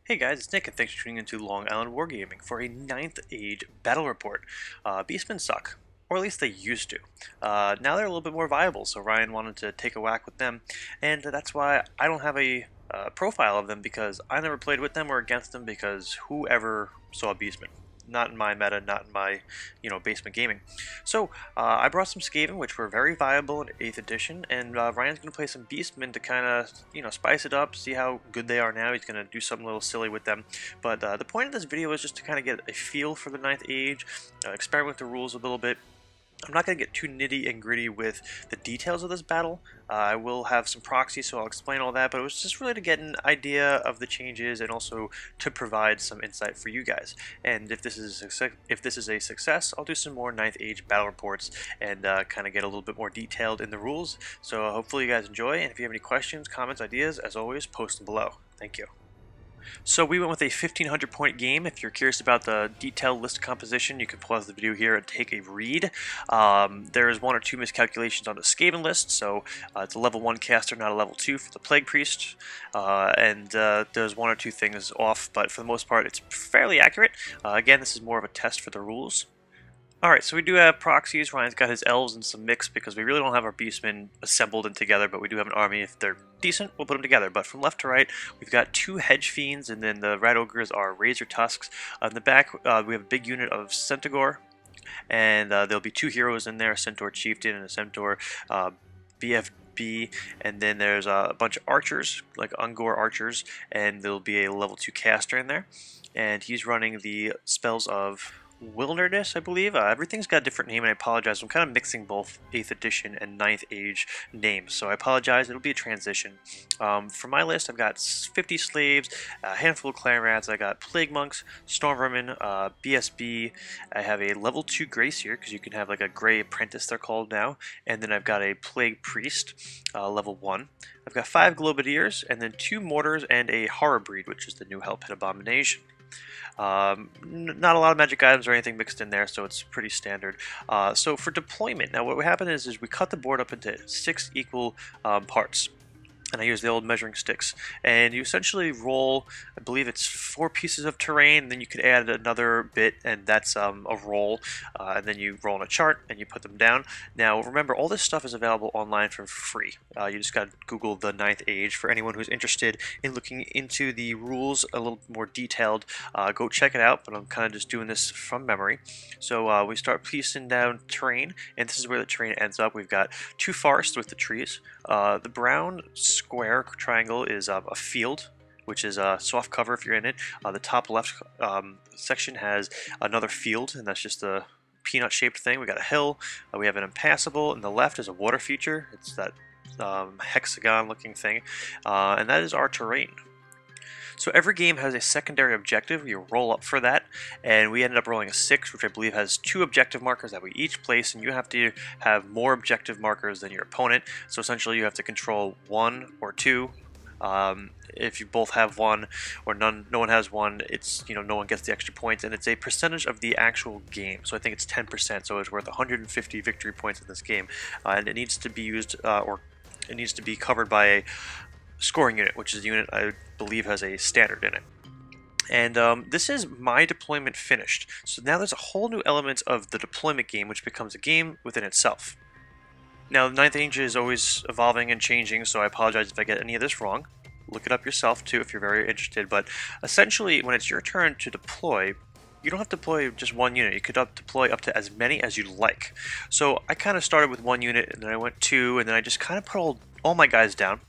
Hey guys, it's Nick and thanks for tuning into Long Island Wargaming for a 9th Age battle report. Beastmen suck, or at least they used to. Now they're a little bit more viable, so Ryan wanted to take a whack with them, and that's why I don't have a profile of them, because I never played with them or against them, because whoever saw Beastmen? Not in my meta, not in my, basement gaming. So I brought some Skaven, which were very viable in 8th edition, and Ryan's going to play some Beastmen to kind of, spice it up, see how good they are now. He's going to do something a little silly with them. But the point of this video is just to kind of get a feel for the 9th Age, experiment with the rules a little bit. I'm not going to get too nitty and gritty with the details of this battle. I will have some proxies, so I'll explain all that, but it was just really to get an idea of the changes and also to provide some insight for you guys. And if this is a success, I'll do some more 9th Age battle reports and kind of get a little bit more detailed in the rules. So hopefully you guys enjoy, and if you have any questions, comments, ideas, as always, post them below. Thank you. So we went with a 1500 point game. If you're curious about the detailed list composition, you can pause the video here and take a read. There's one or two miscalculations on the Skaven list, so it's a level 1 caster, not a level 2 for the Plague Priest. There's one or two things off, but for the most part it's fairly accurate. Again, this is more of a test for the rules. Alright, so we do have proxies. Ryan's got his elves and some mix because we really don't have our beastmen assembled and together, but we do have an army. If they're decent, we'll put them together. But from left to right, we've got 2 hedge fiends, and then the rat ogres are razor tusks. On the back, we have a big unit of centaur, and there'll be 2 heroes in there, a centaur chieftain and a centaur BFB, and then there's a bunch of archers, like Ungor archers, and there'll be a level 2 caster in there, and he's running the spells of wilderness, I believe. Everything's got a different name, and I apologize. I'm kind of mixing both 8th edition and 9th Age names, so I apologize. It'll be a transition. For my list, I've got 50 slaves, a handful of clan rats. I got plague monks, storm vermin, BSB. I have a level 2 gracier, because you can have like a gray apprentice, they're called now, and then I've got a plague priest, level 1. I've got 5 globadiers, and then 2 mortars and a horror breed, which is the new hell pit abomination. Not a lot of magic items or anything mixed in there, so it's pretty standard. So for deployment, now what happened is we cut the board up into 6 equal parts. And I use the old measuring sticks. And you essentially roll, I believe it's 4 pieces of terrain, then you could add another bit, and that's a roll. And then you roll on a chart, and you put them down. Now, remember, all this stuff is available online for free. You just got to Google the 9th Age. For anyone who's interested in looking into the rules a little more detailed, go check it out, but I'm kind of just doing this from memory. So we start piecing down terrain, and this is where the terrain ends up. We've got 2 forests with the trees. The brown square triangle is a field, which is a soft cover if you're in it. The top left section has another field, and that's just a peanut-shaped thing. We got a hill, we have an impassable, and the left is a water feature. It's that hexagon-looking thing, and that is our terrain. So every game has a secondary objective. You roll up for that, and we ended up rolling a 6, which I believe has 2 objective markers that we each place, and you have to have more objective markers than your opponent. So essentially you have to control 1 or 2. If you both have 1 or no one has 1, it's, no one gets the extra points, and it's a percentage of the actual game. So I think it's 10%, so it's worth 150 victory points in this game, and it needs to be used or it needs to be covered by a scoring unit, which is a unit I believe has a standard in it. And this is my deployment finished. So now there's a whole new element of the deployment game, which becomes a game within itself. Now, the 9th Age is always evolving and changing, so I apologize if I get any of this wrong. Look it up yourself, too, if you're very interested. But essentially, when it's your turn to deploy, you don't have to deploy just 1 unit. You could deploy up to as many as you like. So I kind of started with 1 unit, and then I went 2, and then I just kind of put all my guys down.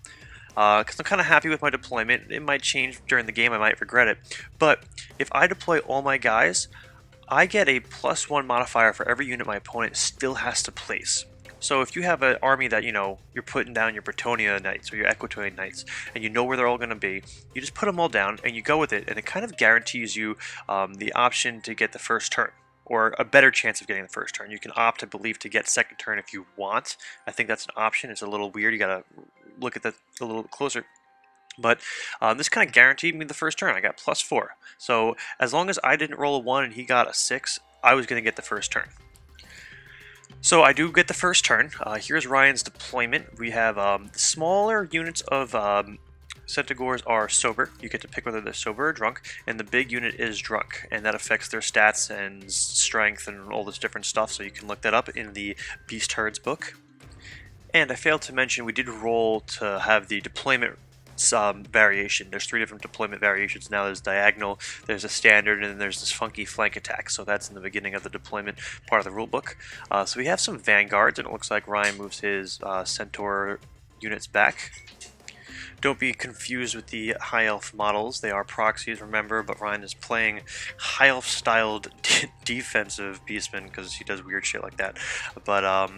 Because I'm kind of happy with my deployment. It might change during the game, I might regret it. But if I deploy all my guys, I get a +1 modifier for every unit my opponent still has to place. So if you have an army that, you're putting down your Bretonia Knights or your Equatorian Knights, and you know where they're all going to be, you just put them all down and you go with it, and it kind of guarantees you the option to get the first turn, or a better chance of getting the first turn. You can opt, I believe, to get second turn if you want. I think that's an option. It's a little weird. You got to look at that a little closer. But this kind of guaranteed me the first turn. I got +4. So as long as I didn't roll a 1 and he got a 6, I was going to get the first turn. So I do get the first turn. Here's Ryan's deployment. We have smaller units of Centaurs are sober. You get to pick whether they're sober or drunk, and the big unit is drunk, and that affects their stats and strength and all this different stuff, so you can look that up in the Beast Herds book. And I failed to mention we did roll to have the deployment variation. There's 3 different deployment variations now. There's diagonal, there's a standard, and then there's this funky flank attack. So that's in the beginning of the deployment part of the rulebook. So we have some vanguards, and it looks like Ryan moves his centaur units back. Don't be confused with the high elf models. They are proxies, remember, but Ryan is playing high elf styled defensive beastmen because he does weird shit like that. But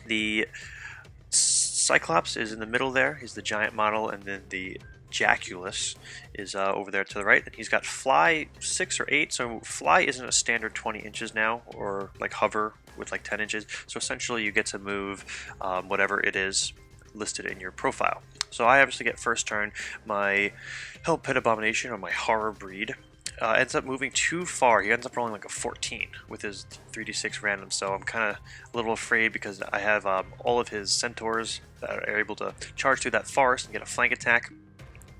the Cyclops is in the middle there. He's the giant model, and then the Jaculus is over there to the right. And he's got fly 6 or 8. So fly isn't a standard 20 inches now, or like hover with like 10 inches. So essentially you get to move whatever it is listed in your profile. So I obviously get first turn. My Hell Pit Abomination, or my Horror Breed, ends up moving too far. He ends up rolling like a 14 with his 3d6 random, so I'm kind of a little afraid because I have all of his centaurs that are able to charge through that forest and get a flank attack,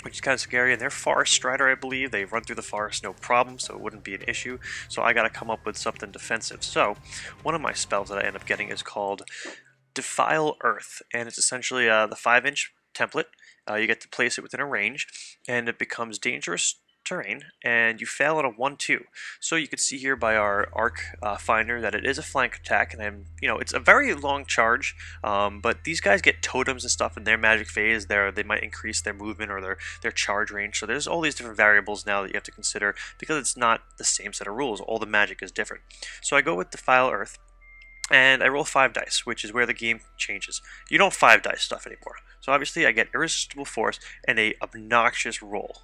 which is kind of scary. And they're Forest Strider, I believe. They run through the forest no problem, so it wouldn't be an issue. So I got to come up with something defensive. So one of my spells that I end up getting is called Defile Earth, and it's essentially the 5-inch template. You get to place it within a range, and it becomes dangerous terrain, and you fail on a 1-2. So you can see here by our arc finder that it is a flank attack, and it's a very long charge, but these guys get totems and stuff in their magic phase. They might increase their movement or their charge range. So there's all these different variables now that you have to consider because it's not the same set of rules. All the magic is different. So I go with Defile Earth, and I roll 5 dice, which is where the game changes. You don't 5 dice stuff anymore. So obviously I get Irresistible Force and a obnoxious roll.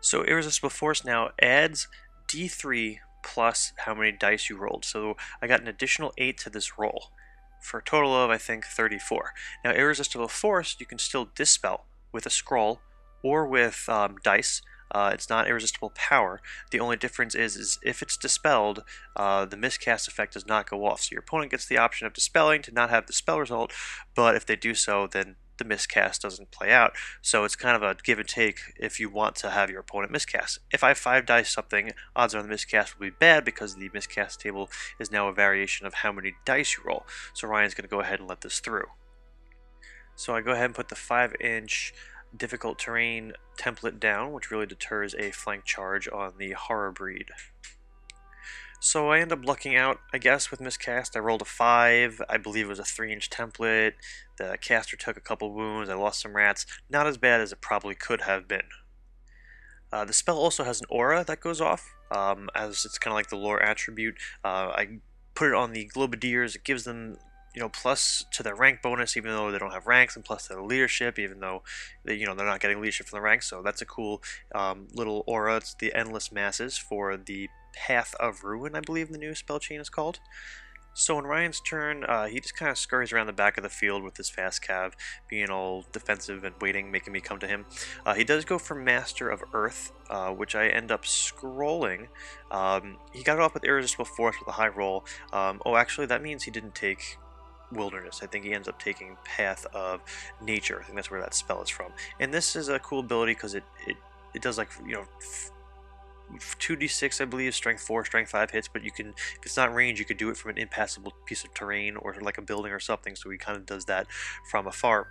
So Irresistible Force now adds d3 plus how many dice you rolled. So I got an additional 8 to this roll, for a total of, I think, 34. Now Irresistible Force you can still dispel with a scroll or with dice. It's not Irresistible Power. The only difference is if it's dispelled, the miscast effect does not go off. So your opponent gets the option of dispelling to not have the spell result, but if they do so, then the miscast doesn't play out. So it's kind of a give and take if you want to have your opponent miscast. If I 5 dice something, odds are the miscast will be bad because the miscast table is now a variation of how many dice you roll. So Ryan's going to go ahead and let this through. So I go ahead and put the 5-inch difficult terrain template down, which really deters a flank charge on the Horror Breed. So I end up lucking out, I guess, with Miscast. I rolled a 5. I believe it was a 3-inch template. The caster took a couple wounds. I lost some rats. Not as bad as it probably could have been. The spell also has an aura that goes off, as it's kind of like the lore attribute. I put it on the Globadiers. It gives them plus to their rank bonus, even though they don't have ranks, and plus to their leadership, even though they're not getting leadership from the ranks. So that's a cool little aura. It's the Endless Masses for the Path of Ruin, I believe the new spell chain is called. So in Ryan's turn, he just kind of scurries around the back of the field with his fast cav, being all defensive and waiting, making me come to him. He does go for Master of Earth, which I end up scrolling. He got it off with Irresistible Force with a high roll. Actually, that means he didn't take Wilderness. I think he ends up taking Path of Nature. I think that's where that spell is from. And this is a cool ability because it does 2d6, I believe, strength 4, strength 5 hits, but you can, if it's not range, you could do it from an impassable piece of terrain or like a building or something, so he kind of does that from afar.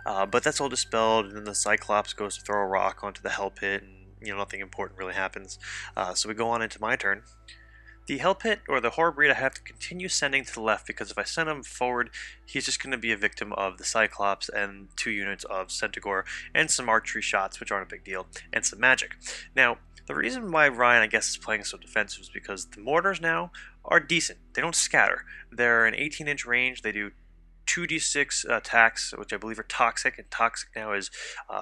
But that's all dispelled, and then the Cyclops goes to throw a rock onto the Hell Pit, and nothing important really happens. So we go on into my turn. The Hell Pit, or the Horror Breed, I have to continue sending to the left, because if I send him forward, he's just going to be a victim of the Cyclops and 2 units of Centaur, and some archery shots, which aren't a big deal, and some magic. Now, the reason why Ryan, I guess, is playing so defensive is because the Mortars now are decent. They don't scatter. They're an 18-inch range. They do 2d6 attacks, which I believe are toxic, and toxic now is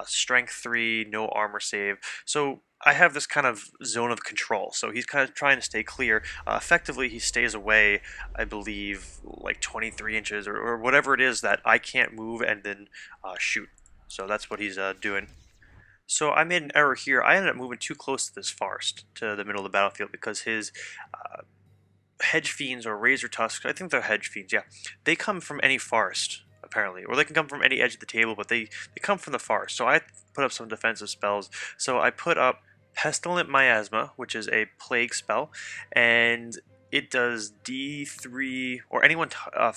strength 3, no armor save. So I have this kind of zone of control, so he's kind of trying to stay clear. Effectively, he stays away, I believe, like 23 inches or whatever it is that I can't move and then shoot. So that's what he's doing. So I made an error here. I ended up moving too close to this forest, to the middle of the battlefield, because his hedge fiends or razor tusks, I think they're hedge fiends, yeah, they come from any forest, apparently, or they can come from any edge of the table, but they come from the forest. So I put up some defensive spells. So I put up Pestilent Miasma, which is a plague spell, and it does D3, or anyone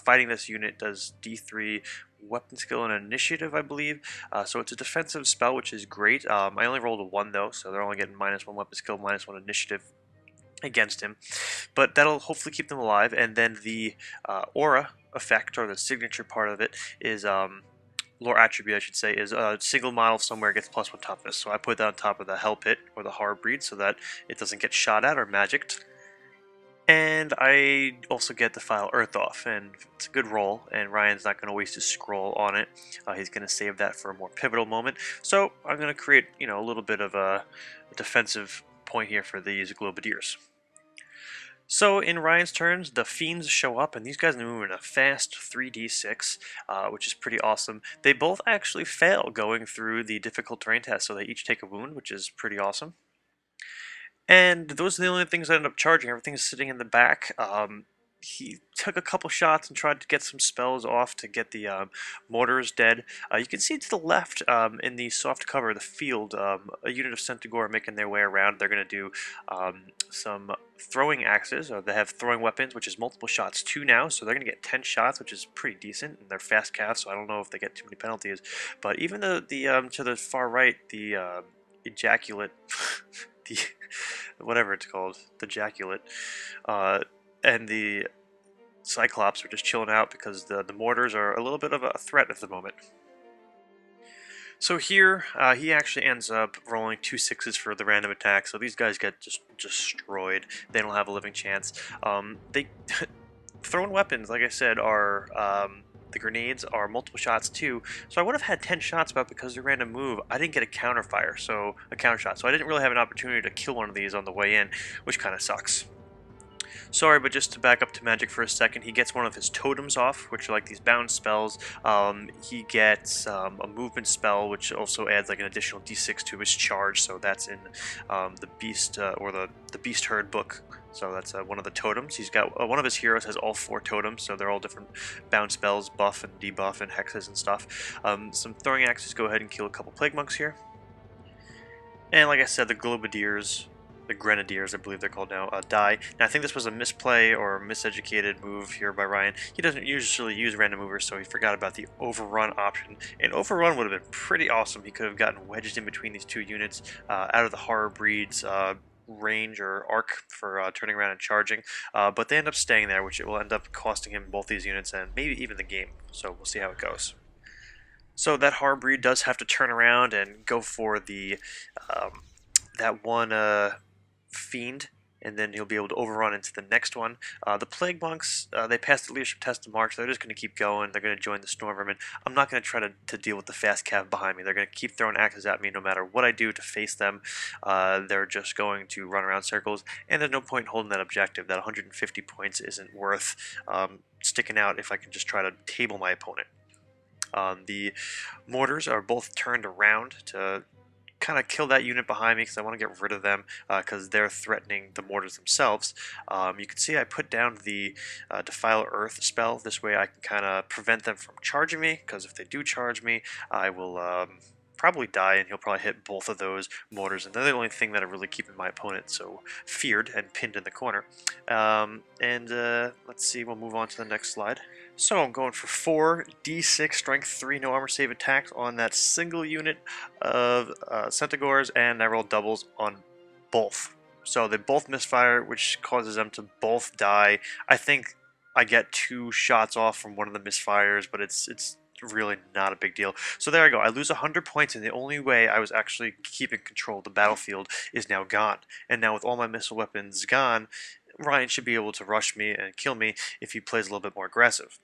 fighting this unit does D3 weapon skill and initiative, I believe. So it's a defensive spell, which is great. I only rolled a 1 though, so they're only getting -1 weapon skill, -1 initiative against him, but that'll hopefully keep them alive. And then the aura effect, or the signature part of it, is lore attribute I should say, is a single model somewhere gets +1 toughness. So I put that on top of the hell pit or the horror breed so that it doesn't get shot at or magicked. And I also get the file Earth off, and it's a good roll, and Ryan's not going to waste his scroll on it. He's going to save that for a more pivotal moment. So I'm going to create, a little bit of a defensive point here for these Globadiers. So in Ryan's turns, the Fiends show up, and these guys move in a fast 3d6, which is pretty awesome. They both actually fail going through the difficult terrain test, so they each take a wound, which is pretty awesome. And those are the only things that end up charging. Everything's sitting in the back. He took a couple shots and tried to get some spells off to get the mortars dead. You can see to the left in the soft cover of the field, a unit of Centaur making their way around. They're going to do some throwing axes. They have throwing weapons, which is multiple shots 2 now, so they're going to get 10 shots, which is pretty decent. And they're fast casts, so I don't know if they get too many penalties. But even the to the far right, the ejaculate, the whatever it's called, the ejaculate, and the Cyclops are just chilling out because the mortars are a little bit of a threat at the moment. So here, he actually ends up rolling 2 6s for the random attack, so these guys get just destroyed. They don't have a living chance. They throwing weapons, like I said, are the grenades are multiple shots too, so I would have had 10 shots, but because of random move, I didn't get a counter fire, so a counter shot, so I didn't really have an opportunity to kill one of these on the way in, which kind of sucks. Sorry, but just to back up to Magic for a second, he gets one of his totems off, which are like these bound spells. He gets a movement spell, which also adds like an additional d6 to his charge, so that's in the Beast, or the Beast Herd book. So that's one of the totems. He's got one of his heroes has all 4 totems, so they're all different bound spells, buff and debuff and hexes and stuff. Some throwing axes go ahead and kill a couple plague monks here. And like I said, the Globadiers, the Grenadiers, I believe they're called now, die. Now I think this was a misplay or miseducated move here by Ryan. He doesn't usually use random movers, so he forgot about the overrun option. And overrun would have been pretty awesome. He could have gotten wedged in between these 2 units out of the horror breed's range or arc for turning around and charging, but they end up staying there, which it will end up costing him both these units and maybe even the game. So we'll see how it goes. So that horror breed does have to turn around and go for the that one fiend, and then he'll be able to overrun into the next one. The plague monks, they passed the leadership test in March. They're just going to keep going. They're going to join the storm vermin. I'm not going to try to deal with the fast cav behind me. They're going to keep throwing axes at me no matter what I do to face them. They're just going to run around circles, and there's no point in holding that objective. That 150 points isn't worth sticking out if I can just try to table my opponent. The mortars are both turned around to kind of kill that unit behind me because I want to get rid of them because they're threatening the mortars themselves. You can see I put down the Defile Earth spell. This way I can kind of prevent them from charging me, because if they do charge me, I will probably die, and he'll probably hit both of those mortars, and they're the only thing that are really keeping my opponent so feared and pinned in the corner. Let's see, we'll move on to the next slide. So I'm going for 4 d6 strength 3 no armor save attacks on that single unit of Centaurs, and I roll doubles on both. So they both misfire, which causes them to both die. I think I get 2 shots off from one of the misfires, but it's really not a big deal. So there I go. I lose 100 points, and the only way I was actually keeping control of the battlefield is now gone. And now with all my missile weapons gone, Ryan should be able to rush me and kill me if he plays a little bit more aggressive.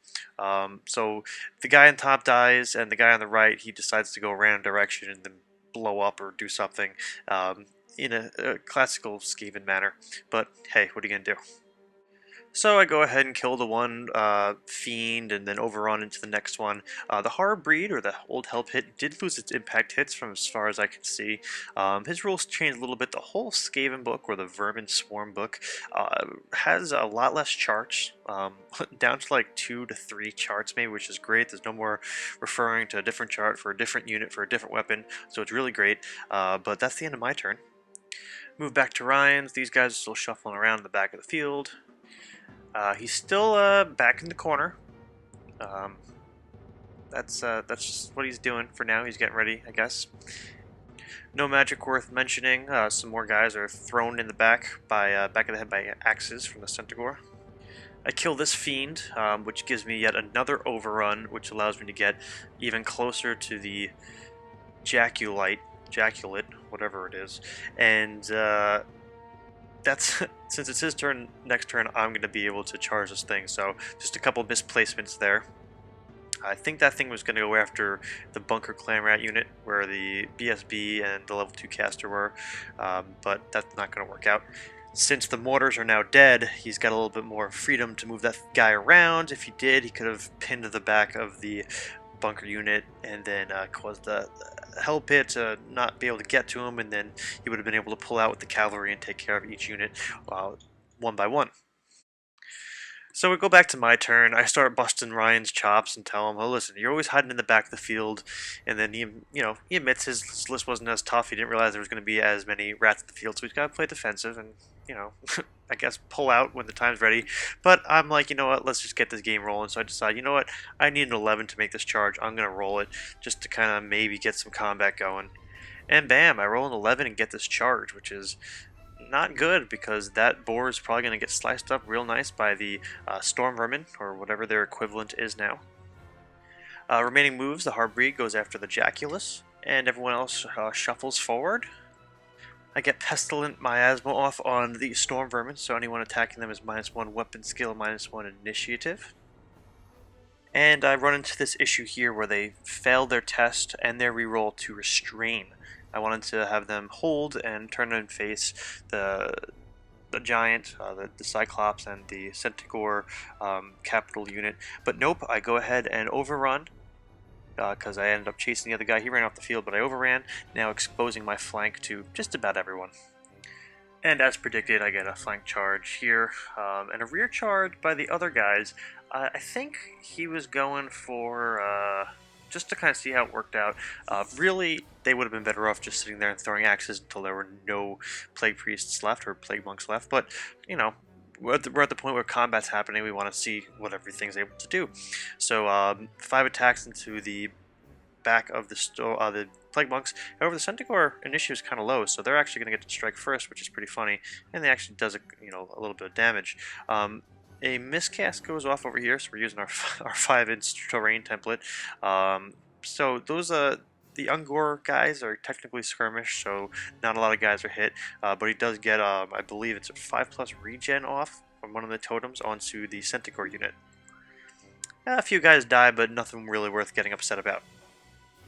So the guy on top dies, and the guy on the right, he decides to go a random direction and then blow up or do something in a classical Skaven manner. But hey, what are you going to do? So I go ahead and kill the one fiend and then overrun into the next one. The Horror Breed, or the old Hell Pit, did lose its impact hits from as far as I can see. His rules changed a little bit. The whole Skaven book, or the Vermin Swarm book, has a lot less charts, down to like 2 to 3 charts maybe, which is great. There's no more referring to a different chart for a different unit for a different weapon, so it's really great. But that's the end of my turn. Move back to Ryan's. These guys are still shuffling around in the back of the field. He's still back in the corner. Um, that's just what he's doing for now. He's getting ready, I guess. No magic worth mentioning. Some more guys are thrown in the back of the head by axes from the Centaur. I kill this fiend, which gives me yet another overrun, which allows me to get even closer to the jaculate, whatever it is, and that's since it's his turn next turn, I'm going to be able to charge this thing. So just a couple misplacements there. I think that thing was going to go after the Bunker Clan Rat unit where the BSB and the level 2 caster were, but that's not going to work out. Since the mortars are now dead, he's got a little bit more freedom to move that guy around. If he did, he could have pinned to the back of the bunker unit and then caused the hell pit to not be able to get to him, and then he would have been able to pull out with the cavalry and take care of each unit one by one. So we go back to my turn. I start busting Ryan's chops and tell him, "Oh, listen, you're always hiding in the back of the field." And then he admits his list wasn't as tough. He didn't realize there was going to be as many rats in the field, so he's got to play defensive and I guess pull out when the time's ready. But I'm like, you know what? Let's just get this game rolling. So I decide, you know what? I need an 11 to make this charge. I'm going to roll it just to kind of maybe get some combat going. And bam, I roll an 11 and get this charge, which is not good because that boar is probably going to get sliced up real nice by the storm vermin, or whatever their equivalent is now. Remaining moves, the Harbreed goes after the Jaculus, and everyone else shuffles forward. I get Pestilent Miasma off on the Storm Vermin, so anyone attacking them is -1 weapon skill, -1 initiative. And I run into this issue here where they failed their test and their reroll to restrain. I wanted to have them hold and turn and face the giant, the Cyclops, and the Centaur capital unit. But nope, I go ahead and overrun because I ended up chasing the other guy. He ran off the field, but I overran, now exposing my flank to just about everyone. And as predicted, I get a flank charge here, and a rear charge by the other guys. I think he was going for, just to kind of see how it worked out. Really, they would have been better off just sitting there and throwing axes until there were no Plague Priests left, or Plague Monks left, but, we're at the point where combat's happening. We want to see what everything's able to do. So 5 attacks into the back of the Plague Monks. However, the Centaur initiative is kind of low, so they're actually going to get to strike first, which is pretty funny, and they actually does a little bit of damage. A miscast goes off over here, so we're using our 5-inch terrain template. So those the Ungor guys are technically skirmish, so not a lot of guys are hit, but he does get, I believe it's a 5+ regen off from one of the totems onto the Centaur unit. A few guys die, but nothing really worth getting upset about.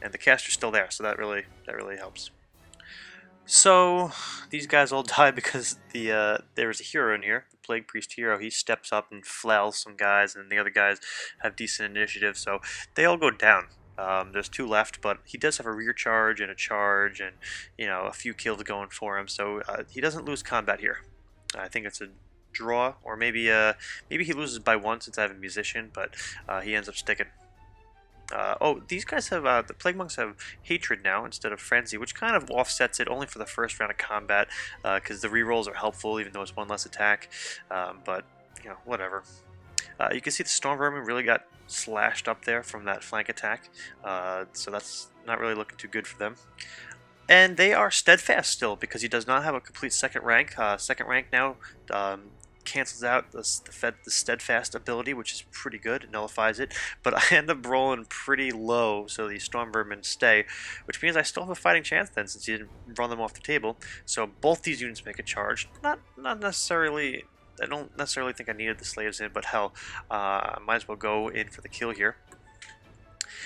And the caster's still there, so that really helps. So these guys all die because there's a hero in here, the Plague Priest hero. He steps up and flails some guys, and the other guys have decent initiative, so they all go down. There's 2 left, but he does have a rear charge and a charge, and a few kills going for him, so he doesn't lose combat here. I think it's a draw, or maybe he loses by 1 since I have a musician, but he ends up sticking. These guys have, the Plague Monks have Hatred now instead of Frenzy, which kind of offsets it only for the first round of combat, because the rerolls are helpful even though it's 1 less attack, but, whatever. You can see the Storm Vermin really got slashed up there from that flank attack, so that's not really looking too good for them. And they are steadfast still, because he does not have a complete second rank. Second rank now cancels out the steadfast ability, which is pretty good. It nullifies it, but I end up rolling pretty low, so the Storm Vermin stay, which means I still have a fighting chance then, since he didn't run them off the table. So both these units make a charge. Not necessarily. I don't necessarily think I needed the slaves in, but hell, I might as well go in for the kill here.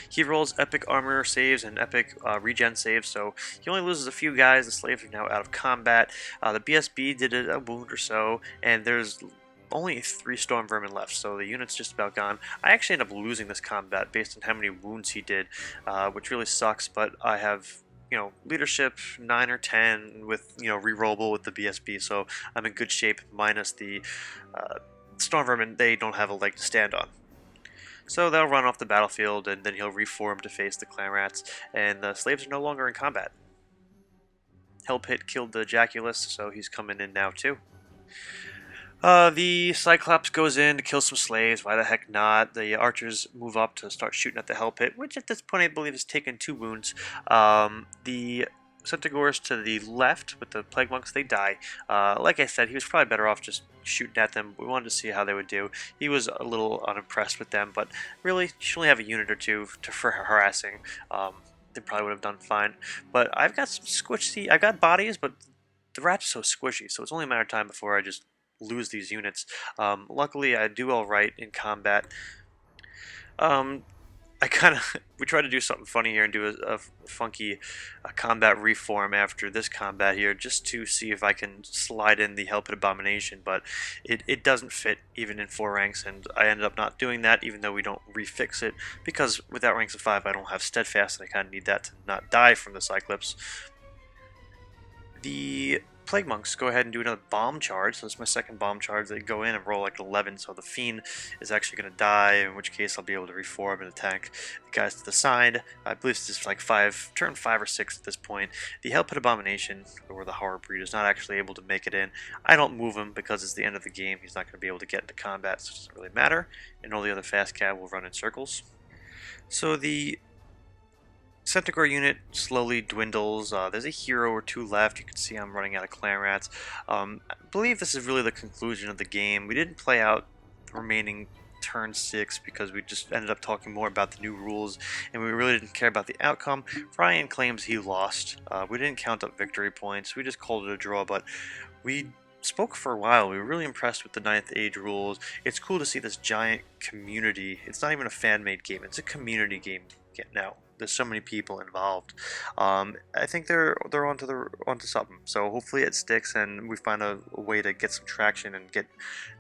He rolls epic armor saves and epic regen saves, so he only loses a few guys. The slaves are now out of combat. The BSB did a wound or so, and there's only 3 Storm Vermin left, so the unit's just about gone. I actually end up losing this combat based on how many wounds he did, which really sucks, but I have, leadership 9 or 10 with, rerollable with the BSB, so I'm in good shape, minus the Storm Vermin. They don't have a leg to stand on. So they'll run off the battlefield, and then he'll reform to face the clan rats, and the slaves are no longer in combat. Hellpit killed the Jaculus, so he's coming in now too. The Cyclops goes in to kill some slaves. Why the heck not? The archers move up to start shooting at the Hell Pit, which at this point I believe has taken 2 wounds. The Centaurs to the left with the Plague Monks, they die. Like I said, he was probably better off just shooting at them. We wanted to see how they would do. He was a little unimpressed with them, but really, you should only have a unit or two for harassing. They probably would have done fine. But I've got some squishy. I've got bodies, but the rats are so squishy, so it's only a matter of time before I just lose these units. Luckily, I do all right in combat. I kind of we try to do something funny here and do a funky combat reform after this combat here, just to see if I can slide in the Hellpit Abomination, but it doesn't fit even in 4 ranks, and I ended up not doing that, even though we don't refix it, because without ranks of 5 I don't have Steadfast, and I kind of need that to not die from the Cyclops. The Plague Monks go ahead and do another bomb charge, so this is my second bomb charge. They go in and roll like 11, so the Fiend is actually going to die, in which case I'll be able to reform and attack the guys to the side. I believe this is like turn 5 or 6 at this point. The Hellpit Abomination, or the Horror Breed, is not actually able to make it in. I don't move him because it's the end of the game. He's not going to be able to get into combat, so it doesn't really matter, and all the other fast cav will run in circles. So the Centaur unit slowly dwindles. There's a hero or 2 left. You can see I'm running out of clan rats. I believe this is really the conclusion of the game. We didn't play out the remaining turn 6 because we just ended up talking more about the new rules, and we really didn't care about the outcome. Ryan claims he lost. We didn't count up victory points. We just called it a draw, but we spoke for a while. We were really impressed with the 9th Age rules. It's cool to see this giant community. It's not even a fan-made game. It's a community game now. There's so many people involved. I think they're onto something. So hopefully it sticks, and we find a way to get some traction and get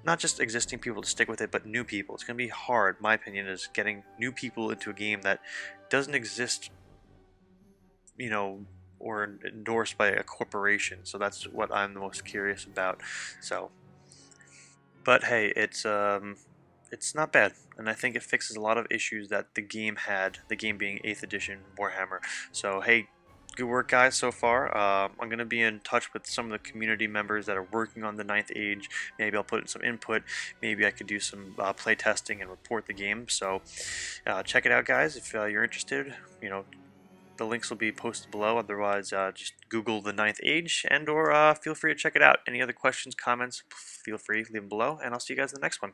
not just existing people to stick with it, but new people. It's going to be hard. My opinion is getting new people into a game that doesn't exist, or endorsed by a corporation. So that's what I'm the most curious about. So, but hey, it's not bad, and I think it fixes a lot of issues that the game had, the game being 8th edition Warhammer. So hey, good work guys so far. I'm going to be in touch with some of the community members that are working on the 9th Age. Maybe I'll put in some input, maybe I could do some play testing and report the game. So check it out guys if you're interested. The links will be posted below, otherwise just Google the 9th Age, and or feel free to check it out. Any other questions, comments, feel free, leave them below, and I'll see you guys in the next one.